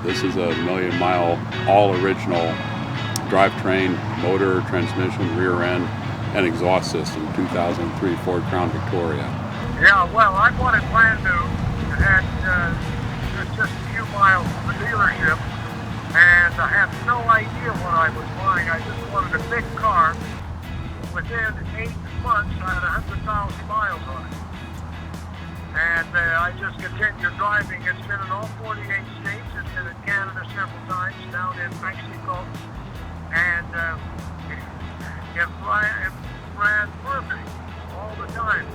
This is a million-mile, all-original drivetrain, motor, transmission, rear end, and exhaust system, 2003 Ford Crown Victoria. Yeah, well, I bought it brand new. It had just a few miles from the dealership, and I had no idea what I was buying. I just wanted a big car. Within 8 months, I had 100,000 miles on it. And I just continued driving. It's been in all 48 states. It's been in Canada several times, down in Mexico. And it ran perfect all the time.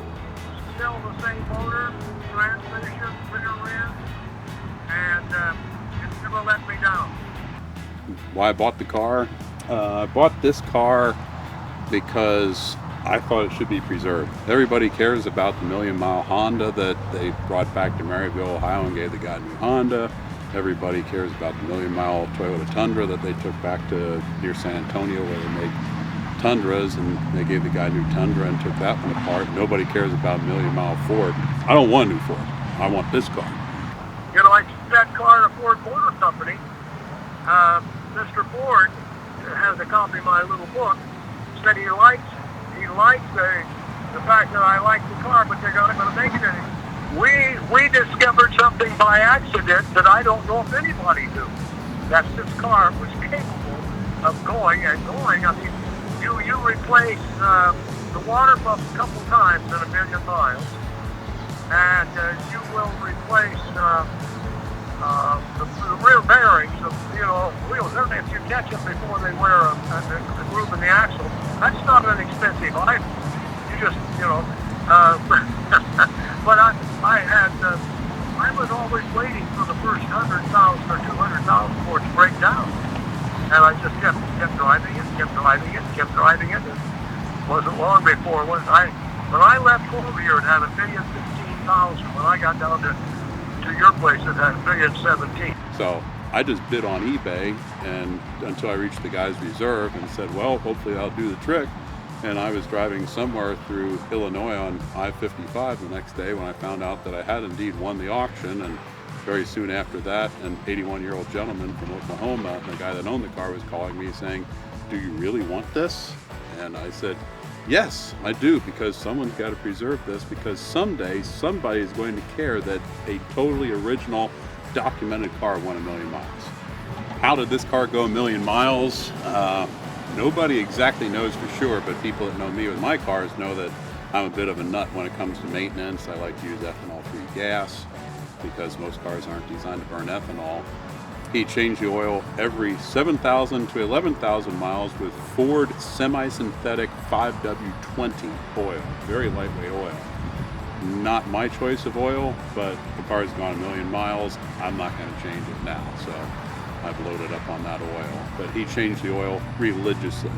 Still the same motor, transmission, rear end, and it never let me down. Why I bought the car? I bought this car because I thought it should be preserved. Everybody cares about the million-mile Honda that they brought back to Maryville, Ohio, and gave the guy a new Honda. Everybody cares about the million-mile Toyota Tundra that they took back to near San Antonio, where they make Tundras, and they gave the guy a new Tundra and took that one apart. Nobody cares about a million-mile Ford. I don't want a new Ford. I want this car. You know, I took that car to Ford Motor Company. Mr. Ford has a copy of my little book. Said he likes the fact that I like the car, but they're not going to make it anymore. We discovered something by accident that I don't know if anybody knew. That this car was capable of going and going. I mean, you replace the water pump a couple times in a million miles, and you will replace the rear bearings of wheels. If you catch them before they wear a groove in the axle, that's not an expensive item. You just but I was always waiting for the first 100,000 or 200,000 for it to break down. And I just kept driving it. It wasn't long before when I left home here, it had 1,015,000. When I got down to your place, it had 1,017,000. So I just bid on eBay and until I reached the guy's reserve and said, well, hopefully I'll do the trick. And I was driving somewhere through Illinois on I-55 the next day when I found out that I had indeed won the auction. And very soon after that, an 81-year-old gentleman from Oklahoma, the guy that owned the car, was calling me saying, do you really want this? And I said, yes, I do, because someone's got to preserve this, because someday somebody is going to care that a totally original documented car went 1,000,000 miles. How did this car go 1,000,000 miles? Nobody exactly knows for sure, but people that know me with my cars know that I'm a bit of a nut when it comes to maintenance. I like to use ethanol-free gas because most cars aren't designed to burn ethanol. He changed the oil every 7,000 to 11,000 miles with Ford semi-synthetic 5W20 oil, very lightweight oil. Not my choice of oil, but the car's gone 1,000,000 miles. I'm not going to change it now, so I've loaded up on that oil. But he changed the oil religiously.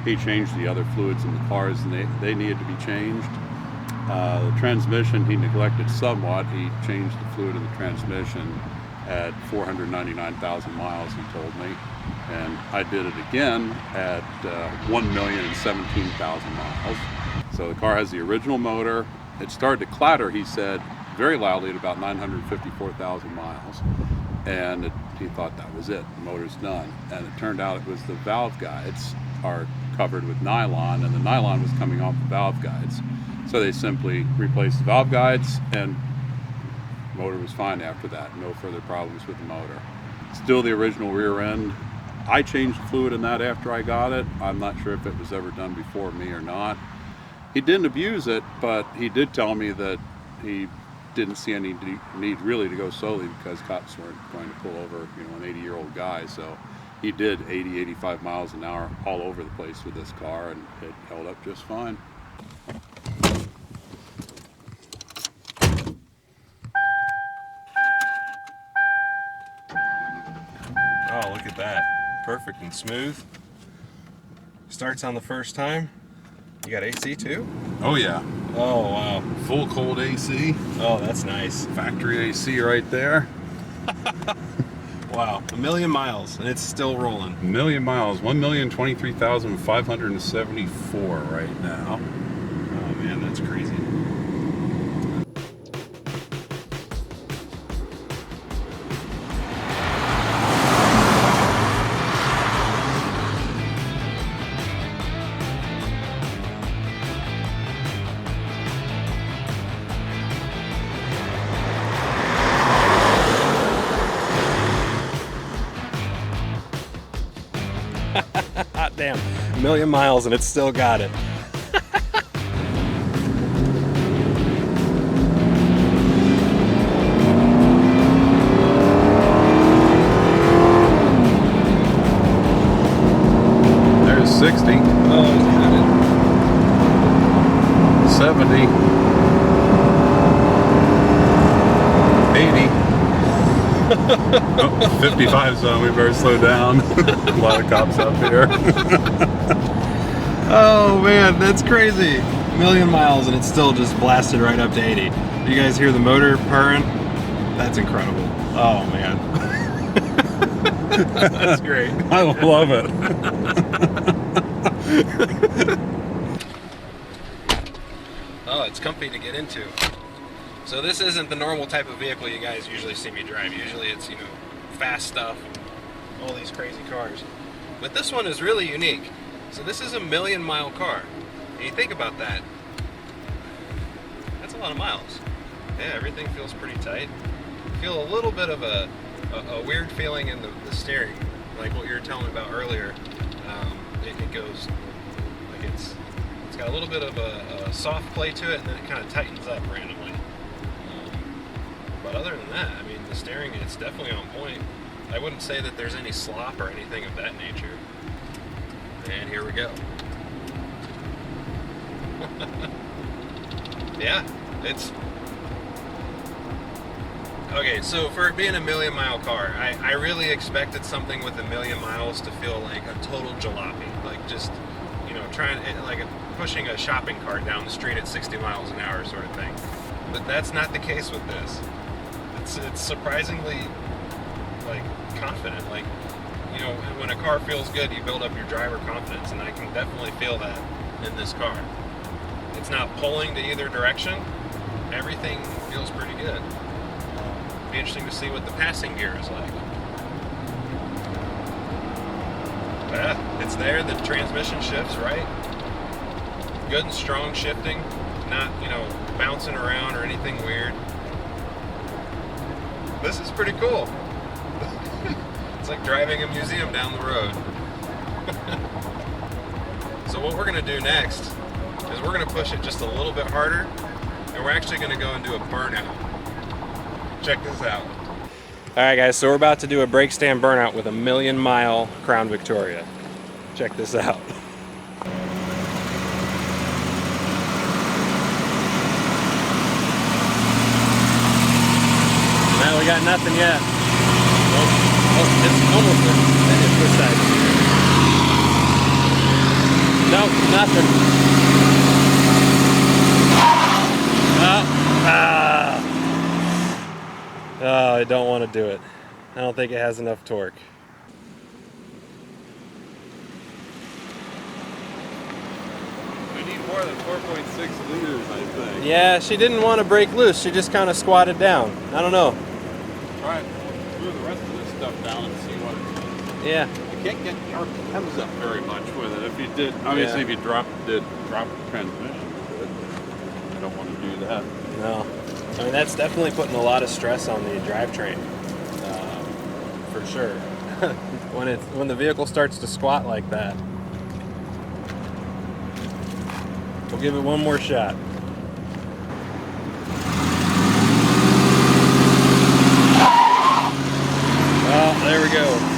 He changed the other fluids in the cars, and they needed to be changed. The transmission he neglected somewhat. He changed the fluid in the transmission at 499,000 miles, he told me. And I did it again at 1,017,000 miles. So the car has the original motor. It started to clatter, he said, very loudly at about 954,000 miles. And he thought that was it, the motor's done. And it turned out it was the valve guides are covered with nylon, and the nylon was coming off the valve guides. So they simply replaced the valve guides, and the motor was fine after that. No further problems with the motor. Still the original rear end. I changed the fluid in that after I got it. I'm not sure if it was ever done before me or not. He didn't abuse it, but he did tell me that he didn't see any need really to go slowly because cops weren't going to pull over, an 80-year-old guy. So he did 80, 85 miles an hour all over the place with this car, and it held up just fine. Oh, look at that. Perfect and smooth. Starts on the first time. You got AC too? Oh yeah. Oh wow. Full cold AC. Oh, that's nice. Factory AC right there. Wow. 1,000,000 miles and it's still rolling. 1,000,000 miles. 1,023,574 right now. Oh man, that's crazy. Damn, a million miles and it's still got it. There's 60. Oh, it's got it. 70. 80. Oh, 55 zone, we better slow down. A lot of cops up here. Oh man, that's crazy. A million miles and it's still just blasted right up to 80. You guys hear the motor purring? That's incredible. Oh man. That's great. I love it. Oh, it's comfy to get into. So this isn't the normal type of vehicle you guys usually see me drive. Usually it's, you know, fast stuff, all these crazy cars. But this one is really unique. So this is a million-mile car. And you think about that, that's a lot of miles. Yeah, everything feels pretty tight. You feel a little bit of a weird feeling in the steering, like what you were telling me about earlier. It goes, like it's got a little bit of a soft play to it, and then it kind of tightens up randomly. But other than that, I mean, the steering, it's definitely on point. I wouldn't say that there's any slop or anything of that nature. And here we go. Yeah, it's... Okay, so for it being a million-mile car, I really expected something with a million miles to feel like a total jalopy. Like just, you know, pushing a shopping cart down the street at 60 miles an hour sort of thing. But that's not the case with this. It's surprisingly, like, confident. Like, you know, when a car feels good, you build up your driver confidence, and I can definitely feel that in this car. It's not pulling to either direction. Everything feels pretty good. Be interesting to see what the passing gear is like. Yeah, it's there. The transmission shifts, right? Good and strong shifting. Not, you know, bouncing around or anything weird. This is pretty cool. It's like driving a museum down the road. So what we're going to do next is we're going to push it just a little bit harder, and we're actually going to go and do a burnout. Check this out. Alright guys, so we're about to do a brake stand burnout with a million-mile Crown Victoria. Check this out. No, we got nothing yet. Oh, it's almost there. That is this side. Nope, nothing. Oh, I don't want to do it. I don't think it has enough torque. We need more than 4.6 liters, I think. Yeah, she didn't want to break loose. She just kind of squatted down. I don't know. All right, we'll move the rest of this stuff down and see what it is. Yeah. You can't get your hems up very much with it. If you did, obviously, if you drop the transmission, but I don't want to do that. No. I mean, that's definitely putting a lot of stress on the drivetrain, for sure. when the vehicle starts to squat like that. We'll give it one more shot. Oh, there we go.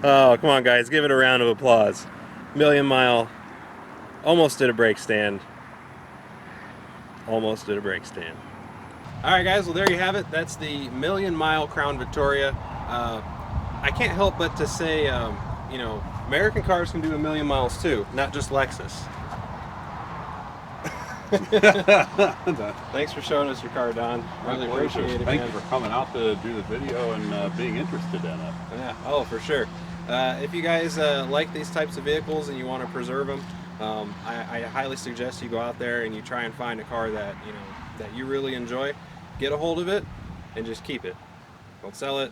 Oh, come on guys, give it a round of applause. Million-mile, almost did a brake stand. Almost did a brake stand. Alright guys, well there you have it. That's the million-mile Crown Victoria. I can't help but to say, you know, American cars can do a million miles too, not just Lexus. Thanks for showing us your car, Don. Really appreciate it, Thank man. you for coming out to do the video and being interested in it. Yeah, oh, for sure. If you guys like these types of vehicles and you want to preserve them, I highly suggest you go out there and you try and find a car that that you really enjoy. Get a hold of it and just keep it. Don't sell it.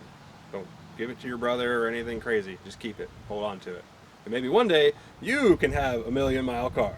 Don't give it to your brother or anything crazy. Just keep it. Hold on to it. And maybe one day you can have a million-mile car.